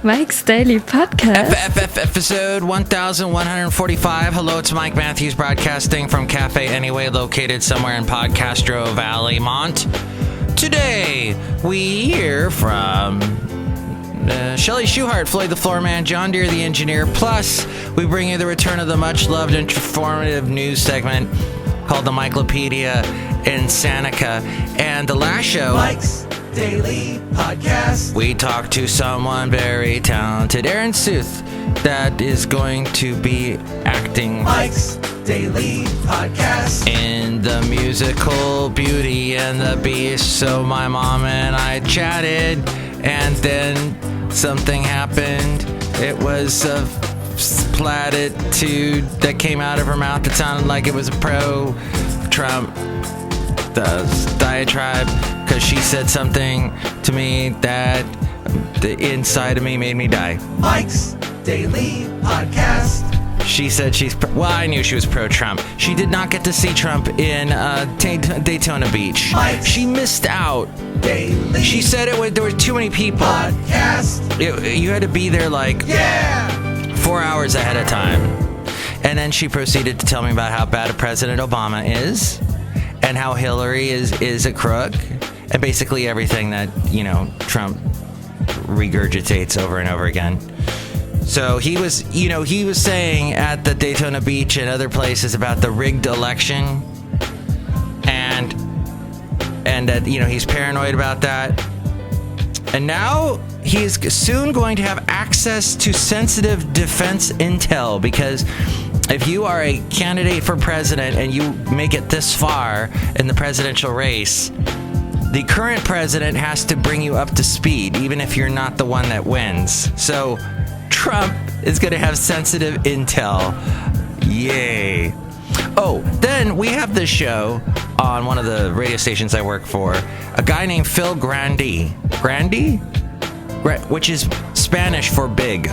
Mike's Daily Podcast. Episode 1145. Hello, it's Mike Matthews broadcasting from Cafe Anyway, located somewhere in Podcastro Valley, Mont. Today, we hear from Chely Shoehart, Floyd the Floorman, John Deere the Engineer, plus we bring you the return of the much-loved and informative news segment called the MIKELOPEDIA Insanica. And the last show, Mike's Daily Podcast, we talked to someone very talented, Aaron Sooth, that is going to be acting Mike's Daily Podcast in the musical Beauty and the Beast. So my mom and I chatted, and then something happened. It was a platitude that came out of her mouth that sounded like it was a pro-Trump diatribe, because she said something to me that the inside of me made me die. Mike's Daily Podcast. She said I knew she was pro-Trump. She did not get to see Trump in Daytona Beach. Mike's She missed out. Daily She said there were too many people. Podcast. You had to be there like 4 hours ahead of time. And then she proceeded to tell me about how bad President Obama is, and how Hillary is a crook, and basically everything that, Trump regurgitates over and over again. So he was saying at the Daytona Beach and other places about the rigged election, and that, he's paranoid about that. And now he's soon going to have access to sensitive defense intel, because if you are a candidate for president and you make it this far in the presidential race, the current president has to bring you up to speed, even if you're not the one that wins. So Trump is going to have sensitive intel. Yay. Oh, then we have this show on one of the radio stations I work for, a guy named Phil Grande, which is Spanish for big.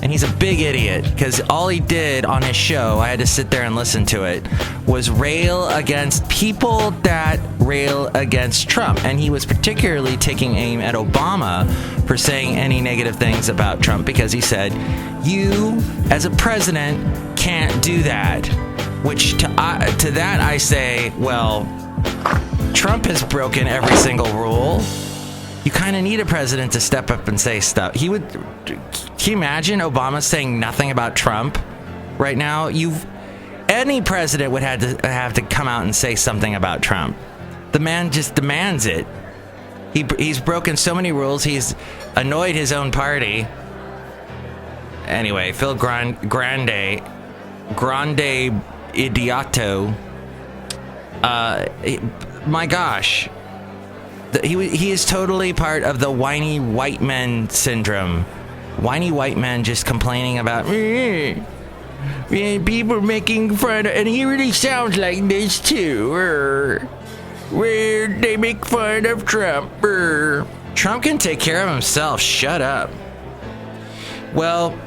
And he's a big idiot, because all he did on his show, I had to sit there and listen to it, was rail against people that rail against Trump. And he was particularly taking aim at Obama for saying any negative things about Trump, because he said, you, as a president, can't do that. Which to that I say, well, Trump has broken every single rule. You kind of need a president to step up and say stuff. Can you imagine Obama saying nothing about Trump right now? Any president would have to come out and say something about Trump. The man just demands it. He's broken so many rules. He's annoyed his own party. Anyway, Phil Grande Idioto. My gosh. He is totally part of the whiny white men syndrome. Whiny white men just complaining about people making fun of, and he really sounds like this too. Where they make fun of Trump. Trump can take care of himself. Shut up. Well,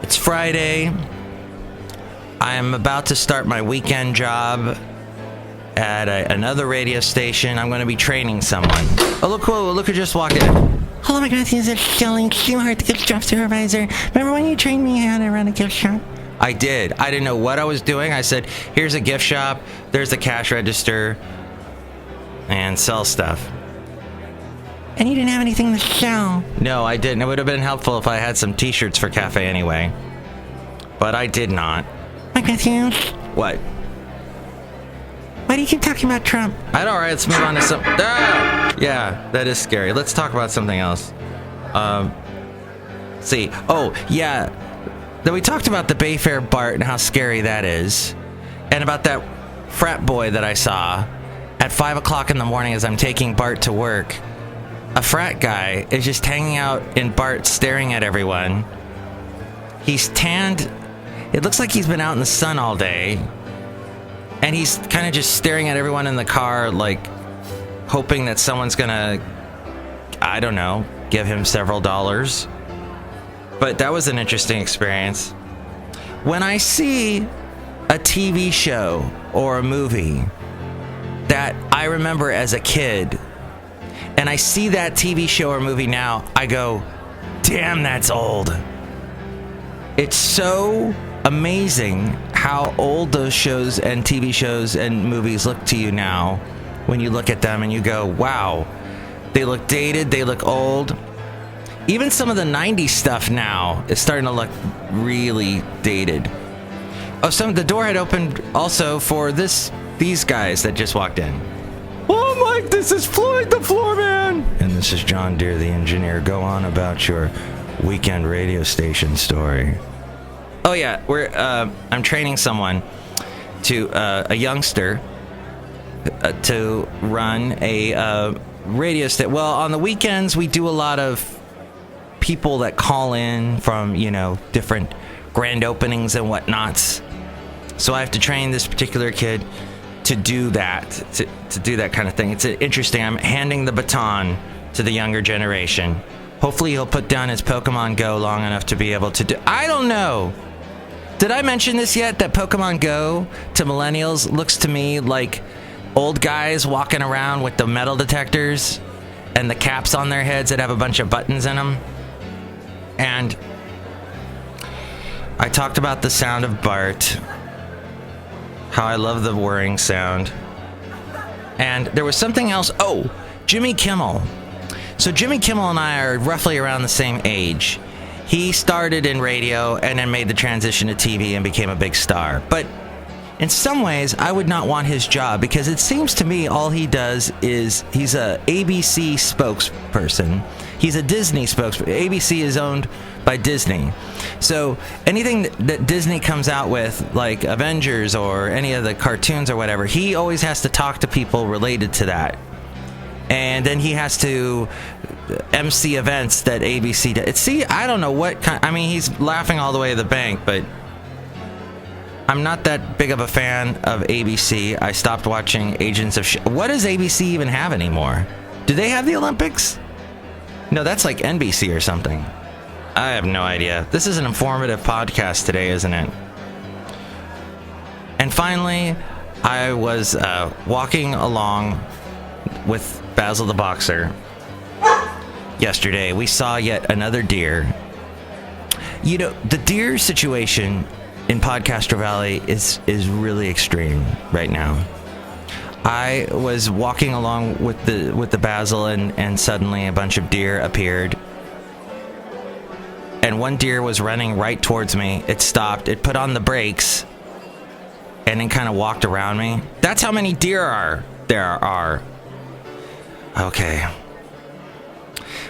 it's Friday. I am about to start my weekend job at another radio station. I'm going to be training someone. Oh, look who just walked in. Hello, my God, this is Chely Shoehart, the gift shop supervisor. Remember when you trained me how to run a gift shop? I did. I didn't know what I was doing. I said, here's a gift shop, there's the cash register, and sell stuff. And you didn't have anything to sell. No, I didn't. It would have been helpful if I had some t-shirts for Cafe Anyway. But I did not. My Matthews? What? Why do you keep talking about Trump? All right, let's move on to some... Ah! Yeah, that is scary. Let's talk about something else. See. Oh, yeah. Then we talked about the Bayfair BART and how scary that is. And about that frat boy that I saw at 5 o'clock in the morning as I'm taking BART to work. A frat guy is just hanging out in BART staring at everyone. He's tanned. It looks like he's been out in the sun all day. And he's kind of just staring at everyone in the car, like hoping that someone's gonna, I don't know, give him several dollars. But that was an interesting experience. When I see a TV show or a movie that I remember as a kid, and I see that TV show or movie now, I go, damn, that's old. It's so amazing how old those shows and TV shows and movies look to you now when you look at them and you go, wow, they look dated, they look old. Even some of the 90s stuff now is starting to look really dated. Oh, the door had opened also for these guys that just walked in. Oh, Mike, this is Floyd the Floorman. And this is John Deere, the engineer. Go on about your weekend radio station story. Oh, yeah, I'm training someone a youngster, to run a radio station. Well, on the weekends, we do a lot of people that call in from, different grand openings and whatnots. So I have to train this particular kid to do that, to do that kind of thing. It's interesting. I'm handing the baton to the younger generation. Hopefully he'll put down his Pokemon Go long enough to be able to do... I don't know. Did I mention this yet? That Pokemon Go to millennials looks to me like old guys walking around with the metal detectors and the caps on their heads that have a bunch of buttons in them. And I talked about the sound of Bart, how I love the whirring sound. And there was something else. Oh, Jimmy Kimmel. So Jimmy Kimmel and I are roughly around the same age. He started in radio and then made the transition to TV and became a big star. But in some ways, I would not want his job because it seems to me all he does is he's a ABC spokesperson. He's a Disney spokesperson. ABC is owned by Disney. So anything that Disney comes out with, like Avengers or any of the cartoons or whatever, he always has to talk to people related to that. And then he has to MC events that ABC does. See, I don't know what kind... I mean, he's laughing all the way to the bank, but I'm not that big of a fan of ABC. I stopped watching Agents of What does ABC even have anymore? Do they have the Olympics? No, that's like NBC or something. I have no idea. This is an informative podcast today, isn't it? And finally, I was walking along with Basil the Boxer yesterday. We saw yet another deer. The deer situation in Podcaster Valley is really extreme right now. I was walking along with the Basil and suddenly a bunch of deer appeared. And one deer was running right towards me. It stopped. It put on the brakes and then kind of walked around me. That's how many deer there are. Okay.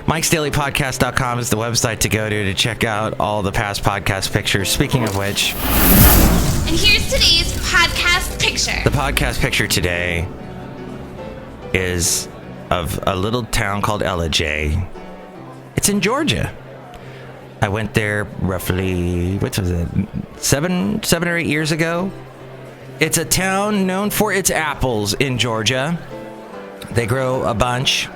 MikesDailyPodcast.com is the website to go to check out all the past podcast pictures. Speaking of which... And here's today's podcast picture. The podcast picture today is of a little town called Ellijay. It's in Georgia. I went there roughly, 7 or 8 years ago. It's a town known for its apples in Georgia. They grow a bunch.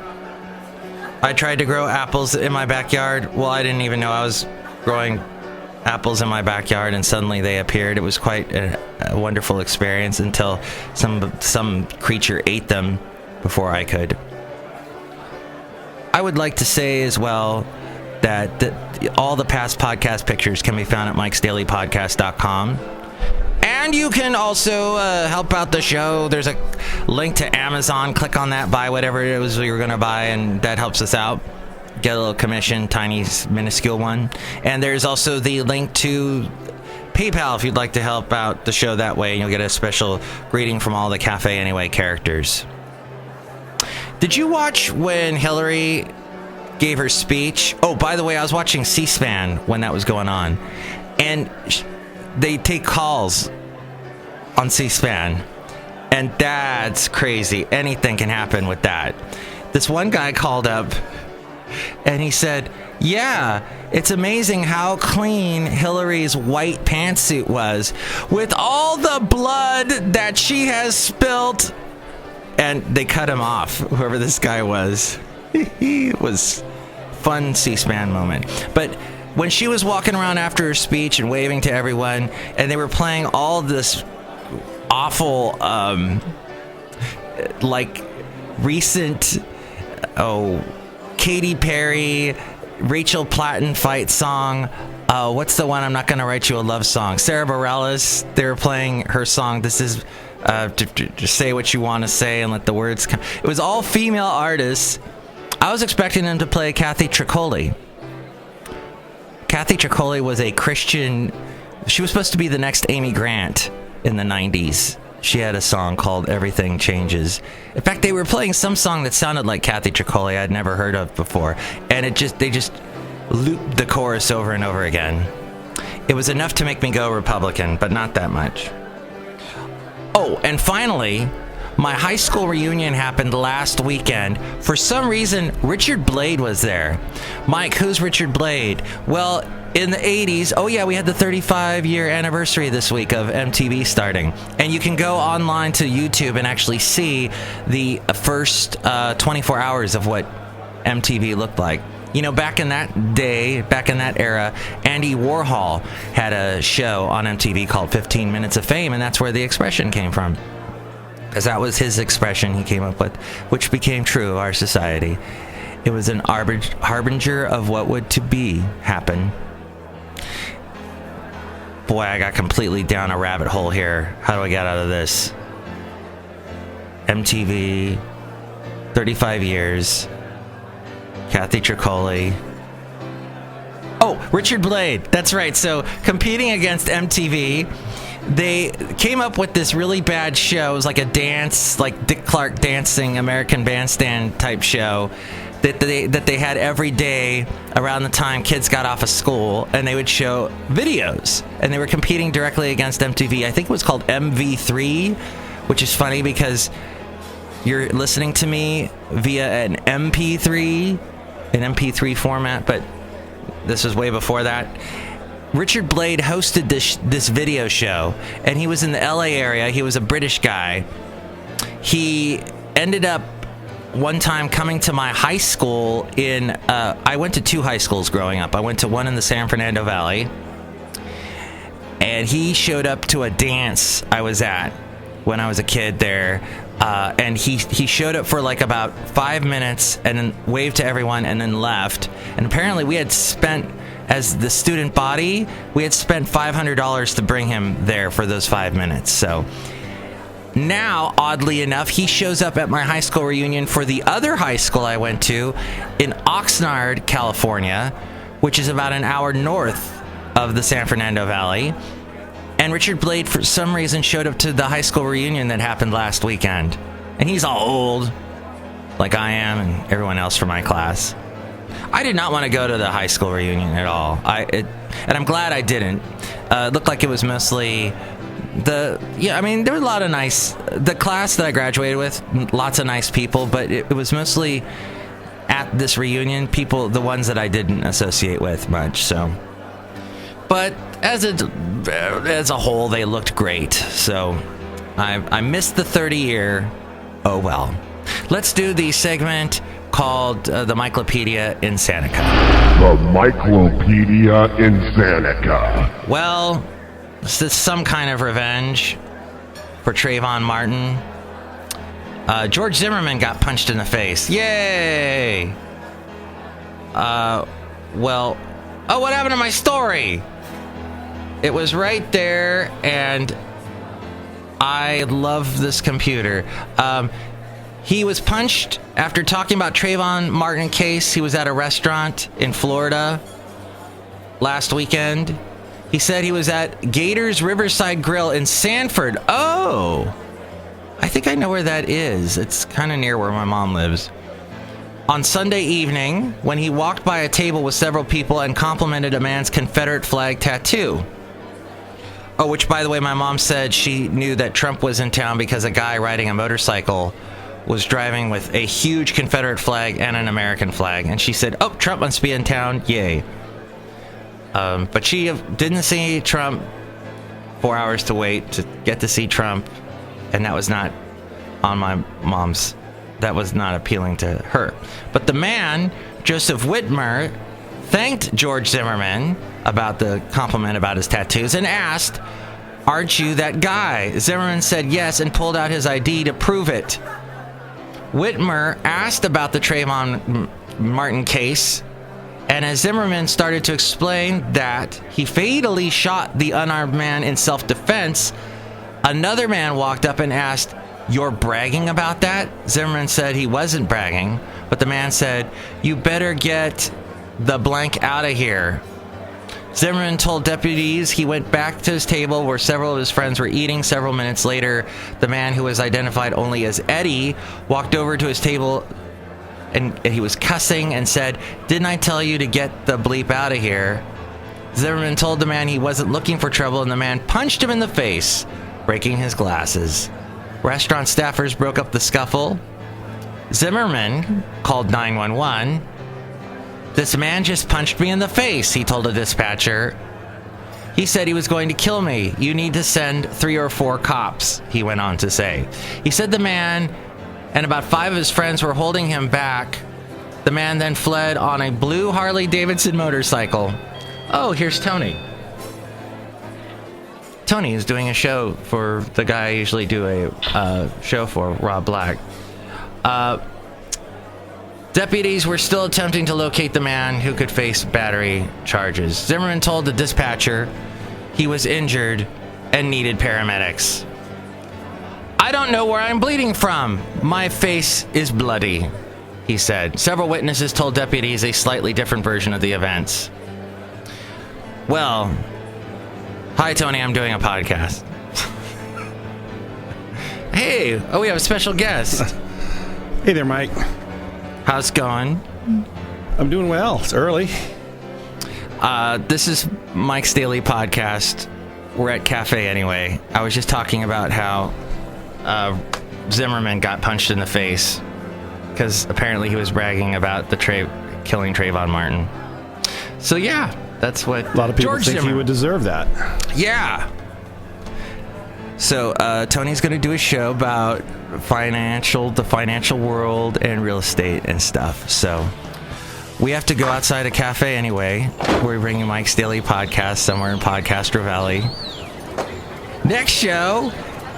I tried to grow apples in my backyard. Well, I didn't even know I was growing apples in my backyard, and suddenly they appeared. It was quite a wonderful experience until some creature ate them before I could. I would like to say as well that all the past podcast pictures can be found at MikesDailyPodcast.com. And you can also help out the show. There's a link to Amazon. Click on that, buy whatever it was you were going to buy, and that helps us out. Get a little commission, tiny, minuscule one. And there's also the link to PayPal if you'd like to help out the show that way, and you'll get a special greeting from all the Cafe Anyway characters. Did you watch when Hillary gave her speech? Oh, by the way, I was watching C-SPAN when that was going on. And they take calls on C-SPAN. And that's crazy. Anything can happen with that. This one guy called up and he said, yeah, it's amazing how clean Hillary's white pantsuit was with all the blood that she has spilt. And they cut him off, whoever this guy was. It was fun C-SPAN moment. But when she was walking around after her speech and waving to everyone, and they were playing all this awful, recent Katy Perry, Rachel Platten fight song. What's the one? I'm Not Gonna Write You a Love Song. Sarah Bareilles, they were playing her song. This is to say what you want to say and let the words come. It was all female artists. I was expecting them to play Kathy Tricoli. Kathy Tricoli was a Christian. She was supposed to be the next Amy Grant in the 90s. She had a song called Everything Changes. In fact, they were playing some song that sounded like Kathy Tricoli I'd never heard of before. And they just looped the chorus over and over again. It was enough to make me go Republican, but not that much. Oh, and finally, my high school reunion happened last weekend. For some reason, Richard Blade was there. Mike, who's Richard Blade? Well, in the 80s, we had the 35-year anniversary this week of MTV starting. And you can go online to YouTube and actually see the first 24 hours of what MTV looked like. You know, back in that day, back in that era, Andy Warhol had a show on MTV called 15 Minutes of Fame, and that's where the expression came from. Because that was his expression he came up with, which became true of our society. It was an harbinger of what would to be happen. Boy, I got completely down a rabbit hole here. How do I get out of this? MTV, 35 years, Kathy Tricoli. Oh, Richard Blade. That's right. So competing against MTV, they came up with this really bad show. It was like a dance, like Dick Clark dancing American Bandstand type show that they had every day around the time kids got off of school, and they would show videos, and they were competing directly against MTV. I think it was called MV3, which is funny because you're listening to me via an MP3 format, but this was way before that. Richard Blade hosted this video show, and he was in the LA area. He was a British guy. He ended up one time coming to my high school I went to 2 high schools growing up. I went to one in the San Fernando Valley, and he showed up to a dance I was at when I was a kid there. And he showed up for like about 5 minutes and then waved to everyone and then left. And apparently we had spent, as the student body, we had spent $500 to bring him there for those 5 minutes. So now, oddly enough, he shows up at my high school reunion for the other high school I went to in Oxnard, California, which is about an hour north of the San Fernando Valley. And Richard Blade, for some reason, showed up to the high school reunion that happened last weekend. And he's all old, like I am and everyone else from my class. I did not want to go to the high school reunion at all. And I'm glad I didn't. It looked like it was mostly there were a lot of the class that I graduated with, lots of nice people, but it was mostly at this reunion, people, the ones that I didn't associate with much, so. But as a whole, they looked great. So I missed the 30-year. Oh, well. Let's do the segment called the MIKELOPEDIA Insanica. The MIKELOPEDIA Insanica. Well, this is some kind of revenge for Trayvon Martin. George Zimmerman got punched in the face. Yay! What happened to my story? It was right there, and I love this computer. He was punched after talking about Trayvon Martin case. He was at a restaurant in Florida last weekend. He said he was at Gators Riverside Grill in Sanford. Oh, I think I know where that is. It's kind of near where my mom lives. On Sunday evening, when he walked by a table with several people and complimented a man's Confederate flag tattoo. Oh, which, by the way, my mom said she knew that Trump was in town because a guy riding a motorcycle was driving with a huge Confederate flag and an American flag. And she said, oh, Trump must be in town. Yay. But she didn't see Trump. 4 hours to wait to get to see Trump. And that was not on my mom's. That was not appealing to her. But the man, Joseph Whitmer, thanked George Zimmerman about the compliment about his tattoos and asked, aren't you that guy? Zimmerman said yes and pulled out his ID to prove it. Whitmer asked about the Trayvon Martin case, and as Zimmerman started to explain that he fatally shot the unarmed man in self-defense, another man walked up and asked, "You're bragging about that?" Zimmerman said he wasn't bragging, but the man said, "You better get the blank out of here." Zimmerman told deputies he went back to his table where several of his friends were eating. Several minutes later, the man who was identified only as Eddie walked over to his table and he was cussing and said, "Didn't I tell you to get the bleep out of here?" Zimmerman told the man he wasn't looking for trouble, and the man punched him in the face, breaking his glasses. Restaurant staffers broke up the scuffle. Zimmerman called 911. "This man just punched me in the face," he told a dispatcher. "He said he was going to kill me. You need to send 3 or 4 cops," he went on to say. He said the man and about 5 of his friends were holding him back. The man then fled on a blue Harley-Davidson motorcycle. Oh, here's Tony. Tony is doing a show for the guy I usually do a show for, Rob Black. Deputies were still attempting to locate the man who could face battery charges. Zimmerman told the dispatcher he was injured and needed paramedics. "I don't know where I'm bleeding from. My face is bloody," he said. Several witnesses told deputies a slightly different version of the events. Well, hi, Tony. I'm doing a podcast. Hey, we have a special guest. Hey there, Mike. How's it going? I'm doing well. It's early. This is Mike's Daily Podcast. We're at Cafe anyway. I was just talking about how Zimmerman got punched in the face because apparently he was bragging about the killing Trayvon Martin. So yeah, that's what A lot of people George think he Zimmerman would deserve that. Yeah. So Tony's going to do a show about the financial world and real estate and stuff. So we have to go outside a cafe anyway. We're bringing Mike's Daily Podcast somewhere in Podcaster Valley. Next show,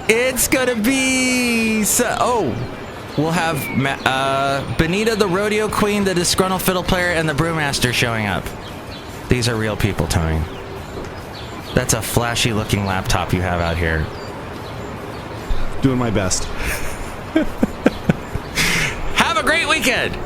it's going to be... we'll have Benita, the rodeo queen, the Disgruntled Fiddle Player, and the Brewmaster showing up. These are real people, Tony. That's a flashy-looking laptop you have out here. Doing my best. Have a great weekend!